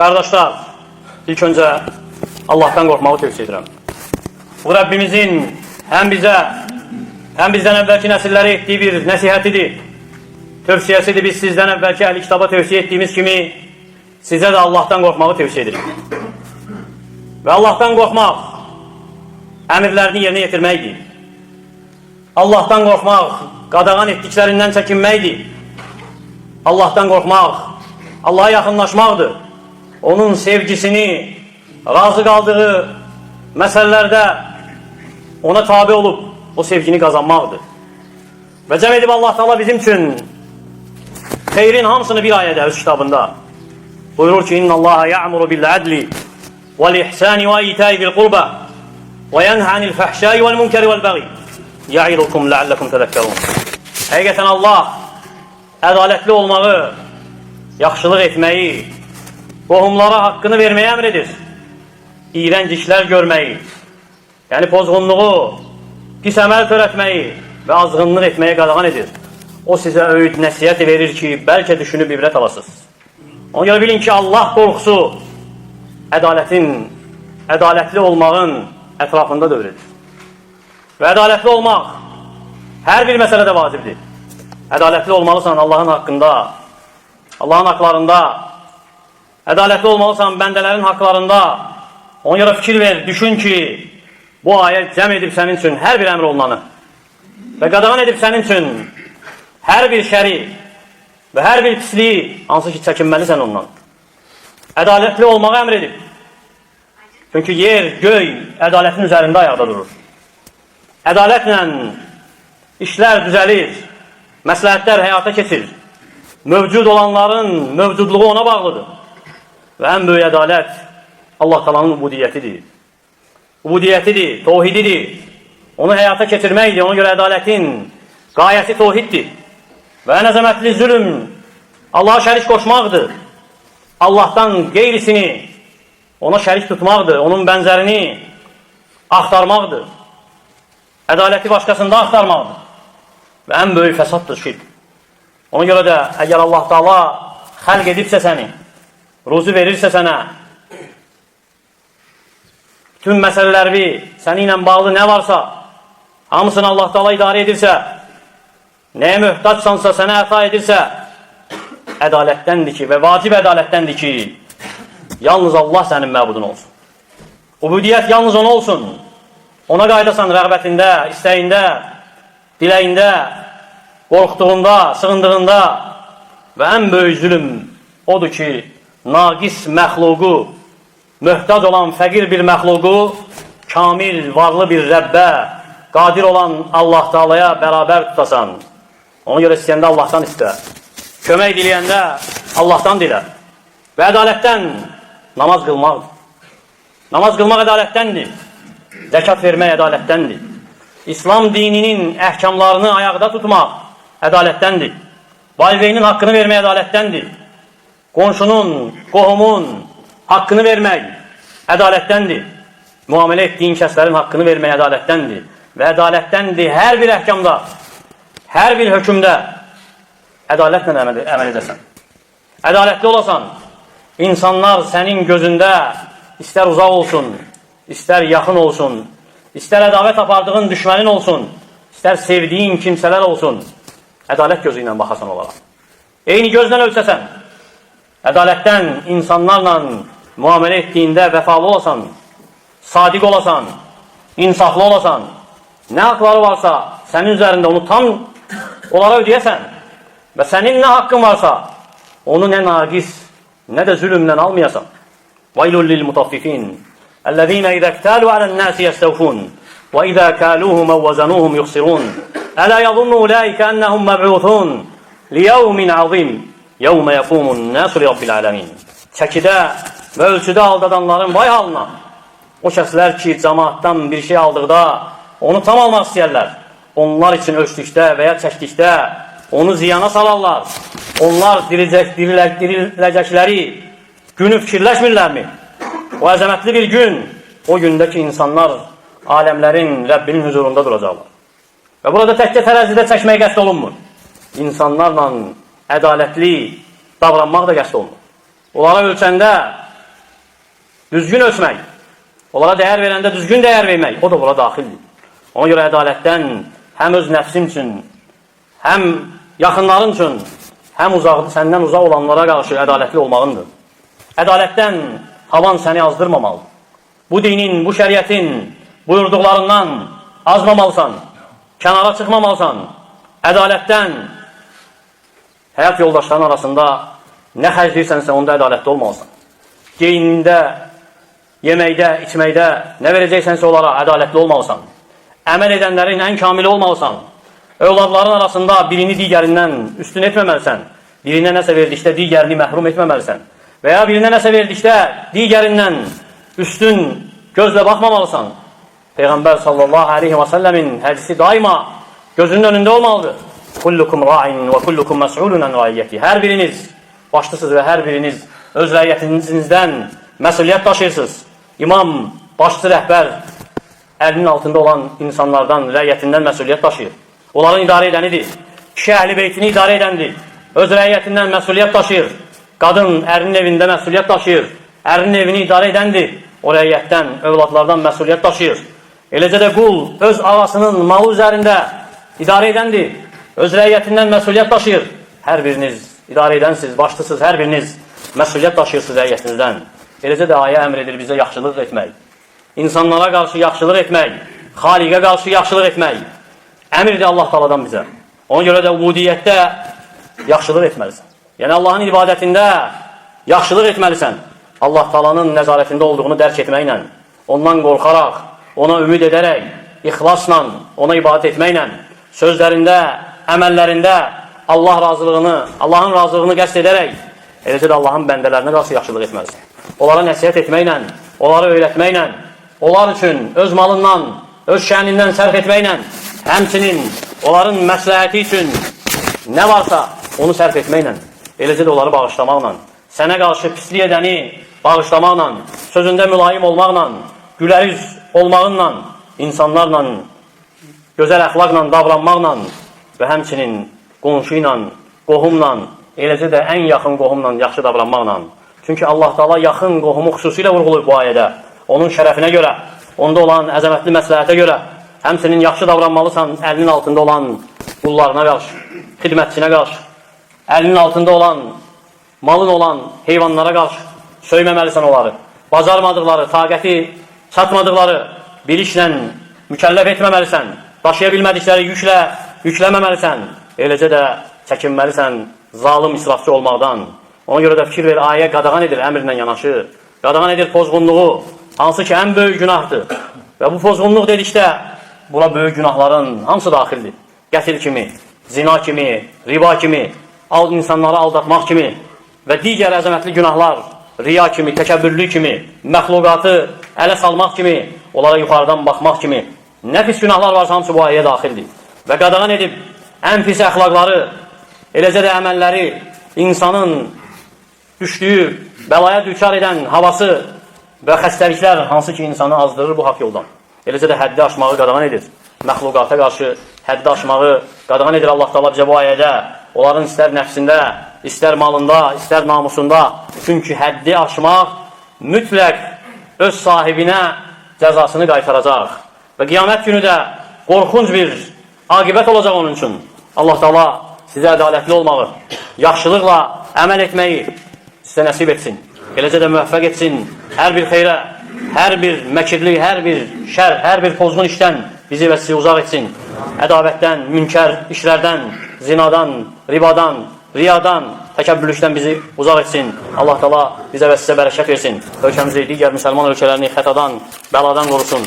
Kardeşler, ilk önce Allah'tan korkmağı tövsiye ederim. Bu Rabbimizin hem bize hem bizden evvelki nesillere ettiği bir nesihatidir. Tövsiyesidir. Biz sizden evvelki ehli kitaba tövsiye ettiğimiz gibi size de Allah'tan korkmağı tövsiye ederim. Ve Allah'tan korkmak emirlerini yerine getirmeydi. Allah'tan korkmak qadağan ettiklerinden çekinmeydi. Allah'tan korkmak Allah'a yakınlaşmaktır. Onun sevgisini, razı kaldığı meselelerde ona tabi olup o sevgini kazanmaktır. Ve cem edip Allah Teala bizim için xeyrin hamısını bir ayədə öz kitabında buyurur ki: İnna Allaha ya'muru bil adli vel ihsani ve ita'i bil qurba ve yenha anil fahşai vel munkeri vel baghi ya'idukum la'allakum tezekkerun. Həqiqətən Allah ədalətli olmağı, yaxşılıq etməyi, qohumlara haqqını verməyi əmr edir. İğrənc işlər görməyi, yəni pozğunluğu, pis əməl törətməyi və azğınlıq etməyə qadağan edir. O sizə öyüd, nəsihət verir ki, bəlkə düşünüb ibrət alasınız. Ona görə bilin ki, Allah qorxusu ədalətli olmağın ətrafında dövridir. Və ədalətli olmaq hər bir məsələdə vacibdir. Ədalətli olmalısan Allahın haqqında, Allahın haqlarında. Ədalətli olmalısan bəndələrin haqlarında. Ona görə fikir ver, düşün ki, bu ayət cəm edib sənin üçün hər bir əmr olunanı və qadağan edib sənin üçün hər bir şəri və hər bir pisliyi, hansı ki çəkinməlisən ondan. Ədalətli olmağı əmr edib. Çünki yer, göy ədalətin üzərində ayaqda durur. Ədalətlə işlər düzəlir, məsləhətlər həyata keçir. Mövcud olanların mövcudluğu ona bağlıdır. Və ən böyük ədalət Allah Taala'nın ubudiyyətidir. Ubudiyyətidir, tohididir. Onu həyata keçirməkdir. Ona görə ədalətin qayəsi tohiddir. Və ən əzəmətli zülm Allah'a şərik qoşmaqdır. Allah'tan qeyrisini ona şərik tutmaqdır. Onun bənzərini axtarmaqdır. Ədaləti başqasında axtarmaqdır. Və ən böyük fəsaddır şirk. Ona görə də əgər Allah Taala xəlq edibsə səni, ruzu verirsə sənə, bütün məsələləri səni ilə bağlı nə varsa, hamısını Allah Taala idarə edirsə, nəyə möhtacsansa sənə əta edirsə, ədalətdəndir ki, və vacib ədalətdəndir ki, yalnız Allah sənin məbudun olsun. Ubudiyyət yalnız ona olsun. Ona qaydasan rəğbətində, istəyində, diləyində, qorxduğunda, sığındığında. Və ən böyük zülm odur ki, naqis məxluqu, möhtac olan fəqir bir məxluqu, kamil, varlı bir Rəbbə, qadir olan Allah Taala'ya bərabər tutasan. Ona görə istəyəndə Allahdan istə. Kömək diləyəndə Allahdan dilə. Və ədalətdən namaz qılmaq. Namaz qılmaq ədalətdəndir. Zəkat vermək ədalətdəndir. İslam dininin əhkamlarını ayaqda tutmaq ədalətdəndir. Valideynin haqqını vermək ədalətdəndir. Qonşunun, qohumun haqqını vermək ədalətdəndir. Müamilə etdiyin kəslərin haqqını vermək ədalətdəndir. Və ədalətdəndir hər bir əhkamda, hər bir hökümdə ədalətlə əməl edəsən. Ədalətli olasan, insanlar sənin gözündə istər uzaq olsun, istər yaxın olsun, istər ədavət apardığın düşmənin olsun, istər sevdiyin kimsələr olsun, ədalət gözü ilə baxasan olaraq. Eyni gözlə ölçəsən, ədalətdən insanlarla müamilə etdiyində vəfalı olasan, sadiq olasan, insaflı olasan, nə haqları varsa sənin üzərində onu tam onlara ödəyəsən və sənin nə haqqın varsa onu nə naqis, nə də zülümlə almayasan. Vaylul lil mutaffifin ellezine izə iktalu alan nasi yestevfun və izə kaluhum və vazanuhum yuxsirun ələ yazunnu ulaikə ennəhum məb'uthun liyevmin azim yevmə yəqumun nasu li rabbil alemin. Çəkidə və ölçüdə aldadanların vay halına. O kəslər ki, cəmaatdan bir şey aldıqda onu tam almaq istəyərlər. Onlar üçün ölçdükdə və ya çəkdikdə onu ziyana salarlar. Onlar diriləcəkləri günü fikirləşmirlərmi? O əzəmətli bir gün, o gündəki insanlar aləmlərin Rəbbinin huzurunda duracaqlar. Və burada təkcə tərəzidə çəkmək qəsd olunmur. İnsanlarla ədalətli davranmaq da qəsd olunur. Onlara ölçəndə düzgün ölçmək, onlara dəyər verəndə düzgün dəyər vermək, o da bura daxildir. Ona görə ədalətdən həm öz nəfsim üçün, həm yaxınların üçün, həm səndən uzaq olanlara qarşı ədalətli olmağındır. Ədalətdən havan səni azdırmamalı. Bu dinin, bu şəriətin buyurduqlarından azmamalısan, kənara çıxmamalısan. Ədalətdən həyat yoldaşların arasında nə xərcləyirsənsə, onda ədalətli olmalısan. Geyinində, yeməkdə, içməkdə nə verəcəksənsə onlara ədalətli olmalısan. Əməl edənlərin ən kamili olmalısan. Övladların arasında birini digərindən üstün etməməlisən. Birinə nəsə verdikdə digərini məhrum etməməlisən. Və ya birinə nəsə verdikdə digərindən üstün gözlə baxmamalısan. Peyğəmbər sallallahu aleyhi və səlləmin hədisi daima gözünün önündə olmalıdır. Kullukum ra'in və kullukum məs'ulun an ra'iyyəti. Hər biriniz başlısınız və hər biriniz öz rəiyyətinizdən məsuliyyət daşıyırsınız. İmam, başçı rəhbər əlinin altında olan insanlardan, rəiyyətindən məsuliyyət daşıyır. Onların idarə edənidir. Kişi əhli beytini idarə edəndir. Öz rəiyyətindən məsuliyyət daşıyır. Qadın ərinin evində məsuliyyət daşıyır. Ərinin evini idarə edəndir. O rəiyyətdən, övladlardan məsuliyyət daşıyır. Eləcə də qul öz ağasının malı üzərində idarə edəndir. Öz rəiyyətindən məsuliyyət daşıyır. Hər biriniz idarə edənsiniz, başlısınız, hər biriniz məsuliyyət daşıyırsınız rəiyyətinizdən. Eləcə də ayə əmr edir bizə yaxşılıq etmək. İnsanlara qarşı yaxşılıq etmək, xaliqə qarşı yaxşılıq etmək. Əmirdir Allah Teala'dan bizə. Ona görə də ubudiyyətdə yaxşılıq etməlisən. Yəni Allahın ibadətində yaxşılıq etməlisən. Allah Teala'nın nəzarətində olduğunu dərk etməklə, ondan qorxaraq, ona ümid edərək, ixlasla ona ibadət etməklə, sözlərində, əməllərində Allahın razılığını qəsd edərək, eləcə də Allahın bəndələrinə qarşı yaxşılıq etməlisən. Onlara nəsihət etməklə, onları öyrətməklə, onlar üçün öz malından, öz şənindən sərf etməklə, həmçinin onların məsləhəti üçün nə varsa onu sərf etməklə, eləcə də onları bağışlamaqla, sənə qarşı pislik edəni bağışlamaqla, sözündə mülayim olmaqla, güləriz olmağınla, insanlarla, gözəl əxlaqla davranmaqla və həmçinin qonşu ilə, qohumla, eləcə də ən yaxın qohumla yaxşı davranmaqla. Çünki Allah Teala yaxın qohumu xüsusilə vurğulayıb bu ayədə. Onun şərəfinə görə, onda olan əzəmətli məsləhətə görə, həmçinin yaxşı davranmalısan əlinin altında olan qullarına qarşı, xidmətçinə qarşı, əlinin altında olan, malın olan heyvanlara qarşı söyməməlisən onları. Bacarmadıqları, taqəti çatmadıqları bir işlə mükəlləf etməməlisən, daşıya bilmədikləri yüklə yükləməməlisən, eləcə də çəkinməlisən zalım israfçı olmaqdan. Ona görə də fikir ver, ayə qadağan edir əmrlə yanaşı, qadağan edir pozğunluğu, hansı ki ən böyük günahdır. Və bu pozğunluq dedikdə, bura böyük günahların hamısı daxildir. Qətl kimi, zina kimi, riba kimi, insanları aldatmaq kimi və digər əzəmətli günahlar, riya kimi, təkəbbürlü kimi, məxluqatı ələ salmaq kimi, onlara yuxarıdan baxmaq kimi, nə pis günahlar varsa hamısı bu ayəyə daxildir. Və qadağan edib ən pis əxlaqları, eləcə də əməlləri, insanın düşdüyü, bəlaya düçar edən havası və xəstəliklər hansı ki insanı azdırır bu haqq yoldan. Eləcə də həddi aşmağı qadağan edir. Məxluqata qarşı həddi aşmağı qadağan edir Allah Teala bizə bu ayədə. Onların istər nəfsində, istər malında, istər namusunda. Çünki həddi aşmaq mütləq öz sahibinə cəzasını qaytaracaq. Və qiyamət günü də qorxunc bir aqibət olacaq onun üçün. Allah Teala sizə ədalətli olmağı, yaxşılıqla əməl etməyi sizə nəsib etsin. Eləcə də müvəffəq etsin. Hər bir xeyrə, hər bir məkirli, hər bir şər, hər bir pozğun işdən bizi və sizi uzaq etsin. Ədavətdən, münkər işlərdən, zinadan, ribadan, riyadan, təkəbbürlükdən bizi uzaq etsin. Allah Teala bizə və sizə bərəkət versin. Ölkəmizi, digər müsəlman ölkələrini xətadan, bəladan qorusun.